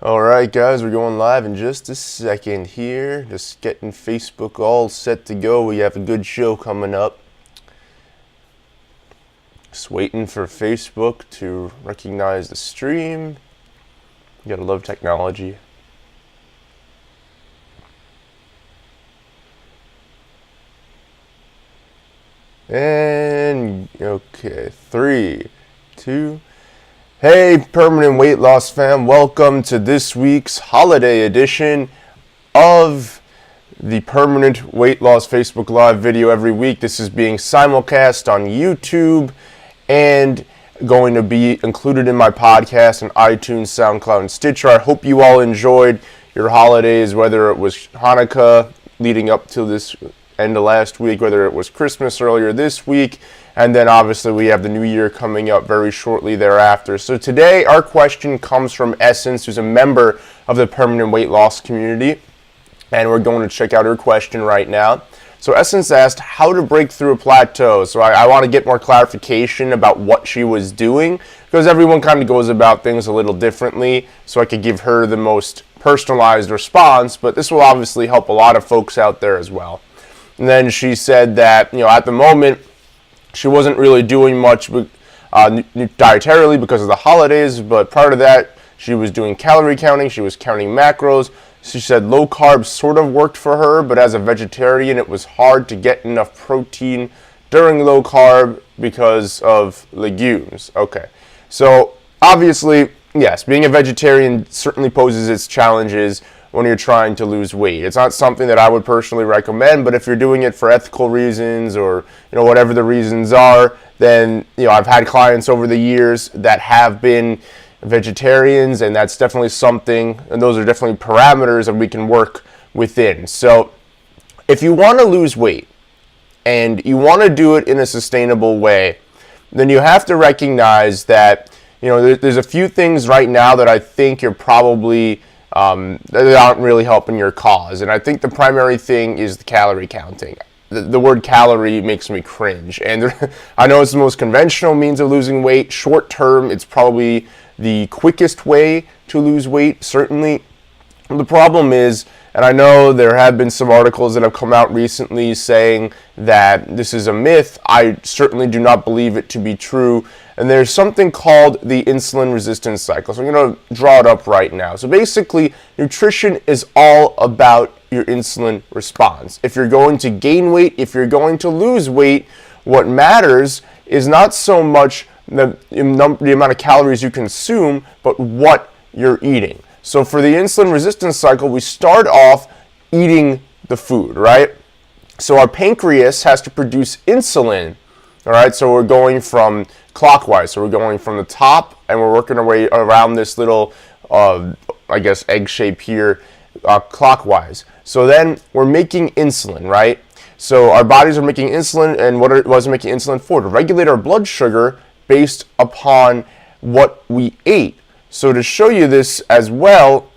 Alright guys, we're going live in just a second here. Just getting Facebook all set to go. We have a good show coming up. Just waiting for Facebook to recognize the stream. You gotta love technology. And okay, 3, 2. Hey, permanent weight loss fam, welcome to this week's holiday edition of the Permanent Weight Loss Facebook Live video every week. This is being simulcast on YouTube and going to be included in my podcast on iTunes, SoundCloud, and Stitcher. I hope you all enjoyed your holidays, whether it was Hanukkah leading up to this end of last week, whether it was Christmas earlier this week, and then obviously we have the new year coming up very shortly thereafter. So today our question comes from Essence, who's a member of the permanent weight loss community, and we're going to check out her question right now. So Essence asked how to break through a plateau. So I want to get more clarification about what she was doing, because everyone kind of goes about things a little differently, so I could give her the most personalized response, but this will obviously help a lot of folks out there as well. And then she said that, at the moment, she wasn't really doing much dietarily because of the holidays, but prior to that, she was doing calorie counting, she was counting macros. She said low carb sort of worked for her, but as a vegetarian, it was hard to get enough protein during low carb because of legumes. Okay, so obviously, yes, being a vegetarian certainly poses its challenges when you're trying to lose weight. It's not something that I would personally recommend, but if you're doing it for ethical reasons or whatever the reasons are, then I've had clients over the years that have been vegetarians, and that's definitely something, and those are definitely parameters that we can work within. So if you want to lose weight and you want to do it in a sustainable way, then you have to recognize that there's a few things right now that I think you're probably that aren't really helping your cause. And I think the primary thing is the calorie counting. The word calorie makes me cringe. And I know it's the most conventional means of losing weight. Short term, it's probably the quickest way to lose weight, certainly. The problem is, and I know there have been some articles that have come out recently saying that this is a myth. I certainly do not believe it to be true. And there's something called the insulin resistance cycle. So I'm going to draw it up right now. So basically, nutrition is all about your insulin response. If you're going to gain weight, if you're going to lose weight, what matters is not so much the amount of calories you consume, but what you're eating. So for the insulin resistance cycle, we start off eating the food, right? So our pancreas has to produce insulin, all right? So we're going from clockwise. So we're going from the top, and we're working our way around this little, egg shape here, clockwise. So then we're making insulin, right? So our bodies are making insulin, and what was making insulin for? To regulate our blood sugar based upon what we ate. So to show you this as well,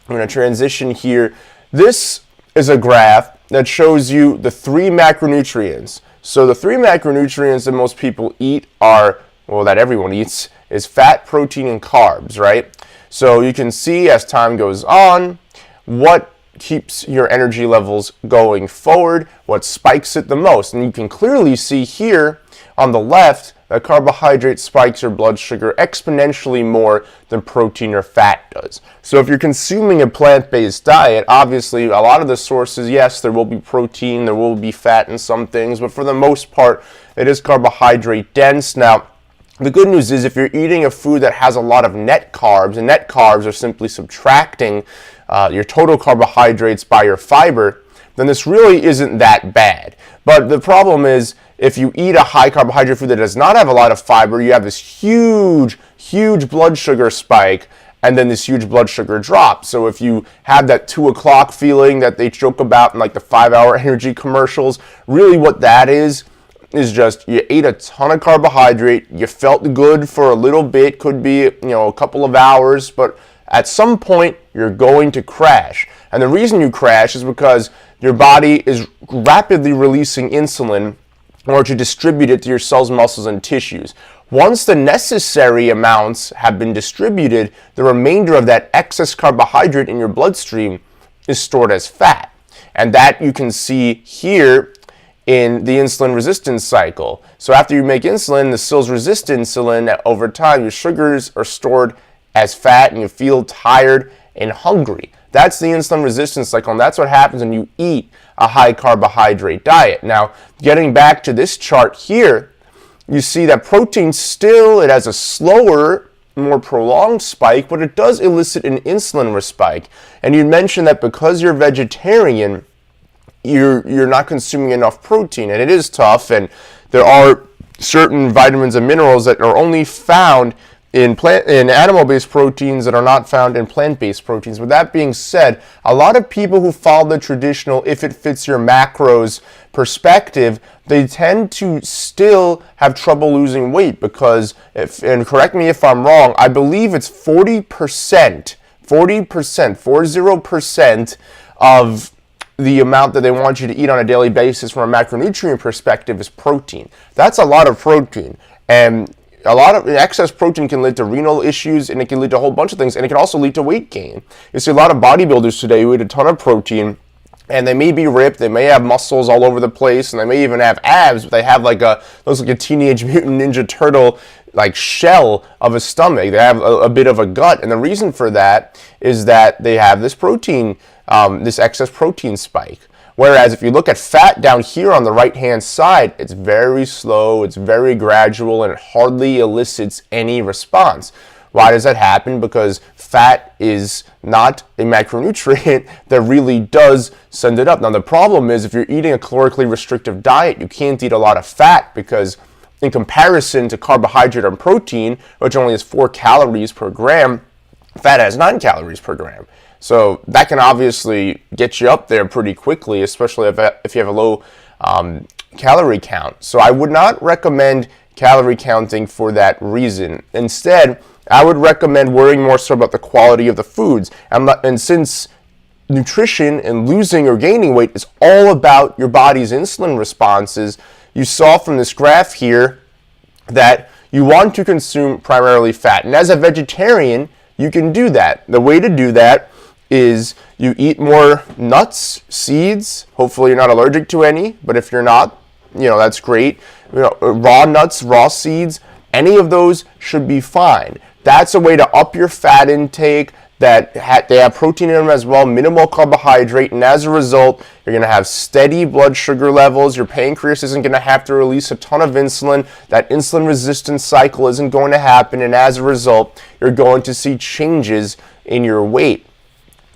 I'm going to transition here. This is a graph that shows you the 3 macronutrients. So the 3 macronutrients that most people eat are, that everyone eats, is fat, protein, and carbs, right? So you can see as time goes on, what keeps your energy levels going forward, what spikes it the most. And you can clearly see here on the left that carbohydrate spikes your blood sugar exponentially more than protein or fat does. So if you're consuming a plant-based diet, obviously a lot of the sources, yes, there will be protein, there will be fat in some things, but for the most part, it is carbohydrate dense. Now, the good news is if you're eating a food that has a lot of net carbs, and net carbs are simply subtracting your total carbohydrates by your fiber, then this really isn't that bad. But the problem is, if you eat a high carbohydrate food that does not have a lot of fiber, you have this huge blood sugar spike, and then this huge blood sugar drop. So if you have that 2 o'clock feeling that they joke about in like the 5-hour energy commercials, really what that is just you ate a ton of carbohydrate, you felt good for a little bit, could be a couple of hours, but at some point you're going to crash. And the reason you crash is because your body is rapidly releasing insulin in order to distribute it to your cells, muscles, and tissues. Once the necessary amounts have been distributed, the remainder of that excess carbohydrate in your bloodstream is stored as fat. And that you can see here in the insulin resistance cycle. So after you make insulin, the cells resist insulin. Over time, your sugars are stored as fat and you feel tired and hungry. That's the insulin resistance cycle, and that's what happens when you eat a high carbohydrate diet. Now, getting back to this chart here, you see that protein still, it has a slower, more prolonged spike, but it does elicit an insulin spike. And you mentioned that because you're vegetarian, you're not consuming enough protein, and it is tough, and there are certain vitamins and minerals that are only found in animal-based proteins that are not found in plant-based proteins. With that being said, a lot of people who follow the traditional if it fits your macros perspective, they tend to still have trouble losing weight because, and correct me if I'm wrong, I believe it's 40% of the amount that they want you to eat on a daily basis from a macronutrient perspective is protein. That's a lot of protein, and a lot of excess protein can lead to renal issues, and it can lead to a whole bunch of things, and it can also lead to weight gain. You see a lot of bodybuilders today who eat a ton of protein, and they may be ripped, they may have muscles all over the place, and they may even have abs, but they have looks like a Teenage Mutant Ninja Turtle like shell of a stomach. They have a bit of a gut, and the reason for that is that they have this protein, this excess protein spike. Whereas if you look at fat down here on the right-hand side, it's very slow, it's very gradual, and it hardly elicits any response. Why does that happen? Because fat is not a macronutrient that really does send it up. Now the problem is if you're eating a calorically restrictive diet, you can't eat a lot of fat because in comparison to carbohydrate and protein, which only has 4 calories per gram, fat has 9 calories per gram. So that can obviously get you up there pretty quickly, especially if you have a low calorie count. So I would not recommend calorie counting for that reason. Instead, I would recommend worrying more so about the quality of the foods. And since nutrition and losing or gaining weight is all about your body's insulin responses, you saw from this graph here that you want to consume primarily fat. And as a vegetarian, you can do that. The way to do that is you eat more nuts, seeds. Hopefully you're not allergic to any, but if you're not, that's great. Raw nuts, raw seeds, any of those should be fine. That's a way to up your fat intake. They have protein in them as well, minimal carbohydrate, and as a result, you're going to have steady blood sugar levels. Your pancreas isn't going to have to release a ton of insulin. That insulin resistance cycle isn't going to happen, and as a result, you're going to see changes in your weight.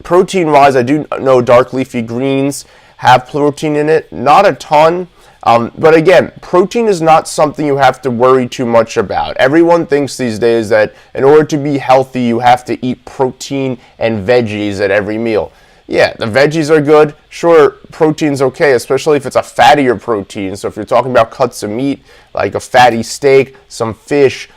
Protein-wise, I do know dark leafy greens have protein in it, not a ton. But again, protein is not something you have to worry too much about. Everyone thinks these days that in order to be healthy, you have to eat protein and veggies at every meal. Yeah, the veggies are good. Sure, protein's okay, especially if it's a fattier protein. So if you're talking about cuts of meat, like a fatty steak, some fish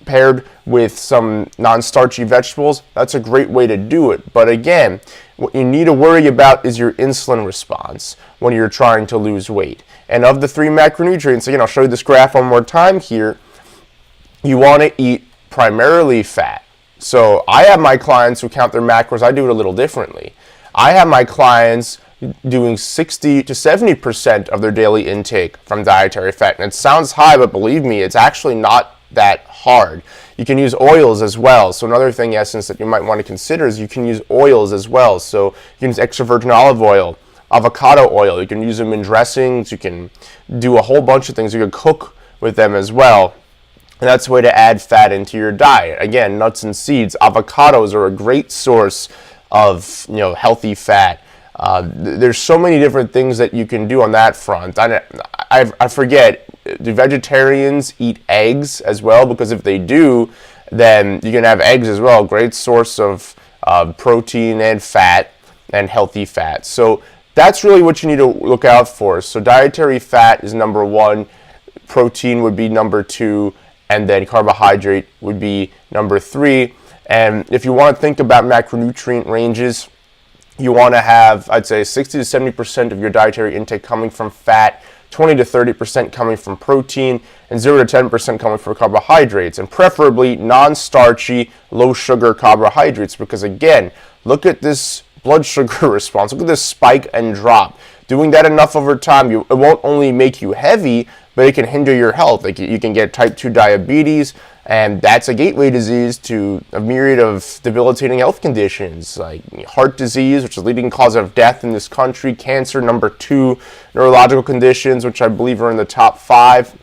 paired with some non-starchy vegetables, that's a great way to do it. But again, what you need to worry about is your insulin response when you're trying to lose weight. And of the 3 macronutrients, again, I'll show you this graph one more time here, you want to eat primarily fat. So I have my clients who count their macros, I do it a little differently. I have my clients doing 60 to 70% of their daily intake from dietary fat. And it sounds high, but believe me, it's actually not that hard. You can use oils as well. So another thing, in essence, that you might want to consider is you can use oils as well. So you can use extra virgin olive oil, avocado oil. You can use them in dressings. You can do a whole bunch of things. You can cook with them as well. And that's a way to add fat into your diet. Again, nuts and seeds. Avocados are a great source of healthy fat. There's so many different things that you can do on that front. I forget, do vegetarians eat eggs as well? Because if they do, then you can have eggs as well. Great source of protein and fat and healthy fat. So that's really what you need to look out for. So dietary fat is number 1, protein would be number 2, and then carbohydrate would be number 3. And if you want to think about macronutrient ranges, you want to have, I'd say, 60 to 70% of your dietary intake coming from fat, 20 to 30% coming from protein, and 0 to 10% coming from carbohydrates, and preferably non-starchy, low-sugar carbohydrates, because again, look at this blood sugar response. Look at this spike and drop. Doing that enough over time, it won't only make you heavy, but it can hinder your health. Like you can get type 2 diabetes, and that's a gateway disease to a myriad of debilitating health conditions, like heart disease, which is the leading cause of death in this country, cancer, number 2, neurological conditions, which I believe are in the top 5.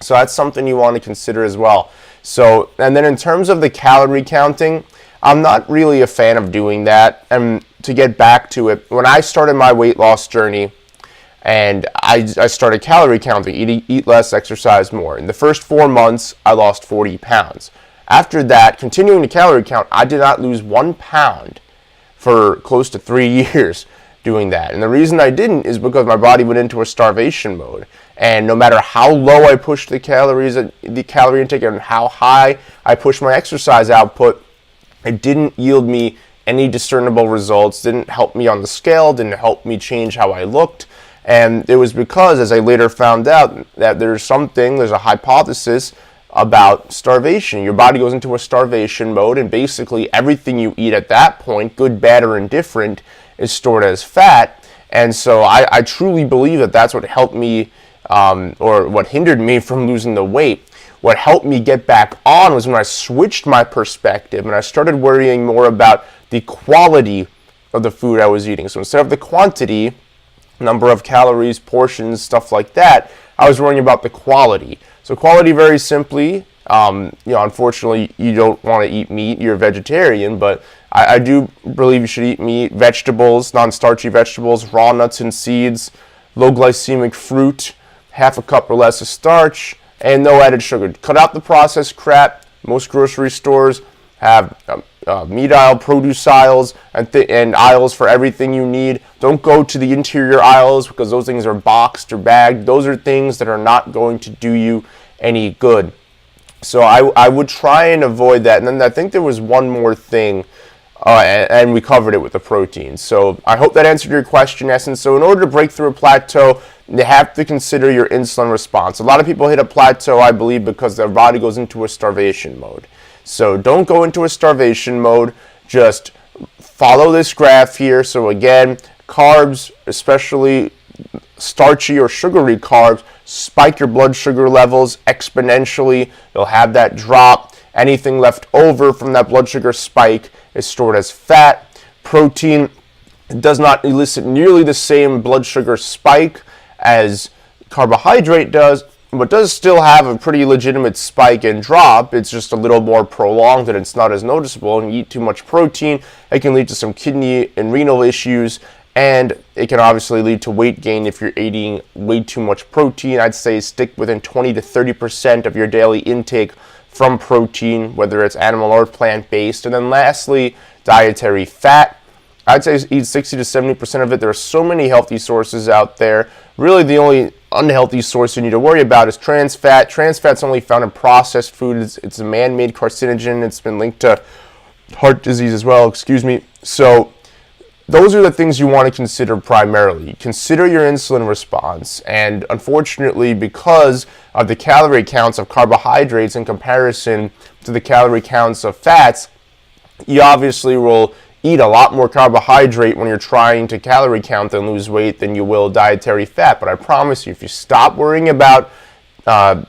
So that's something you want to consider as well. So, and then in terms of the calorie counting, I'm not really a fan of doing that. And to get back to it, when I started my weight loss journey, and I started calorie counting, eat less, exercise more. In the first 4 months, I lost 40 pounds. After that, continuing to calorie count, I did not lose 1 pound for close to 3 years doing that. And the reason I didn't is because my body went into a starvation mode. And no matter how low I pushed the calorie intake and how high I pushed my exercise output, it didn't yield me any discernible results, didn't help me on the scale, didn't help me change how I looked. And it was because, as I later found out, that there's a hypothesis about starvation. Your body goes into a starvation mode, and basically everything you eat at that point, good, bad, or indifferent, is stored as fat. And so I truly believe that that's what helped me, or what hindered me from losing the weight. What helped me get back on was when I switched my perspective and I started worrying more about the quality of the food I was eating. So instead of the quantity, number of calories, portions, stuff like that, I was worrying about the quality. So quality, very simply, unfortunately, you don't want to eat meat, you're a vegetarian, but I do believe you should eat meat, vegetables, non-starchy vegetables, raw nuts and seeds, low glycemic fruit, half a cup or less of starch, and no added sugar. Cut out the processed crap. Most grocery stores have meat aisle, produce aisles, and aisles for everything you need. Don't go to the interior aisles because those things are boxed or bagged. Those are things that are not going to do you any good. So I would try and avoid that. And then I think there was one more thing, and we covered it with the protein. So I hope that answered your question, Essence. So in order to break through a plateau, you have to consider your insulin response. A lot of people hit a plateau, I believe, because their body goes into a starvation mode. So don't go into a starvation mode. Just follow this graph here. So again, carbs, especially starchy or sugary carbs, spike your blood sugar levels exponentially. You'll have that drop. Anything left over from that blood sugar spike is stored as fat. Protein does not elicit nearly the same blood sugar spike as carbohydrate does, but does still have a pretty legitimate spike and drop. It's just a little more prolonged and it's not as noticeable. And you eat too much protein, it can lead to some kidney and renal issues, and it can obviously lead to weight gain if you're eating way too much protein. I'd say stick within 20 to 30% of your daily intake from protein, whether it's animal or plant-based. And then lastly, dietary fat. I'd say eat 60 to 70% of it. There are so many healthy sources out there. Really, the only unhealthy source you need to worry about is trans fat. Trans fat's only found in processed food. It's a man-made carcinogen. It's been linked to heart disease as well, So those are the things you want to consider primarily. Consider your insulin response. And unfortunately, because of the calorie counts of carbohydrates in comparison to the calorie counts of fats, you obviously will eat a lot more carbohydrate when you're trying to calorie count and lose weight than you will dietary fat. But I promise you, if you stop worrying about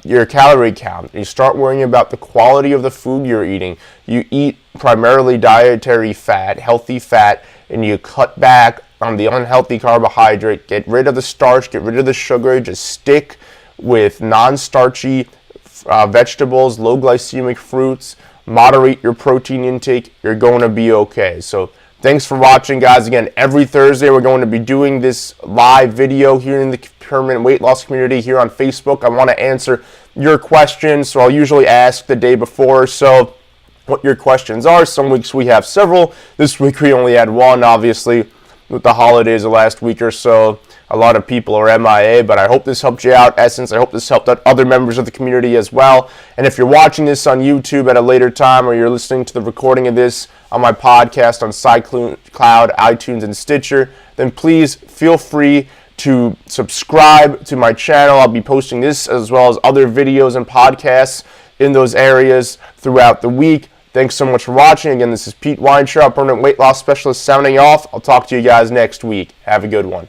your calorie count, you start worrying about the quality of the food you're eating, you eat primarily dietary fat, healthy fat, and you cut back on the unhealthy carbohydrate, get rid of the starch, get rid of the sugar, just stick with non-starchy vegetables, low glycemic fruits, moderate your protein intake, you're going to be okay. So thanks for watching, guys. Again, every Thursday we're going to be doing this live video here in the permanent weight loss community here on Facebook. I want to answer your questions, so I'll usually ask the day before or so what your questions are. Some weeks we have several. This week we only had one, obviously, with the holidays the last week or so. A lot of people are MIA, but I hope this helped you out, Essence. I hope this helped out other members of the community as well. And if you're watching this on YouTube at a later time, or you're listening to the recording of this on my podcast on SoundCloud, iTunes, and Stitcher, then please feel free to subscribe to my channel. I'll be posting this as well as other videos and podcasts in those areas throughout the week. Thanks so much for watching. Again, this is Pete Weintraub, Permanent Weight Loss Specialist, sounding off. I'll talk to you guys next week. Have a good one.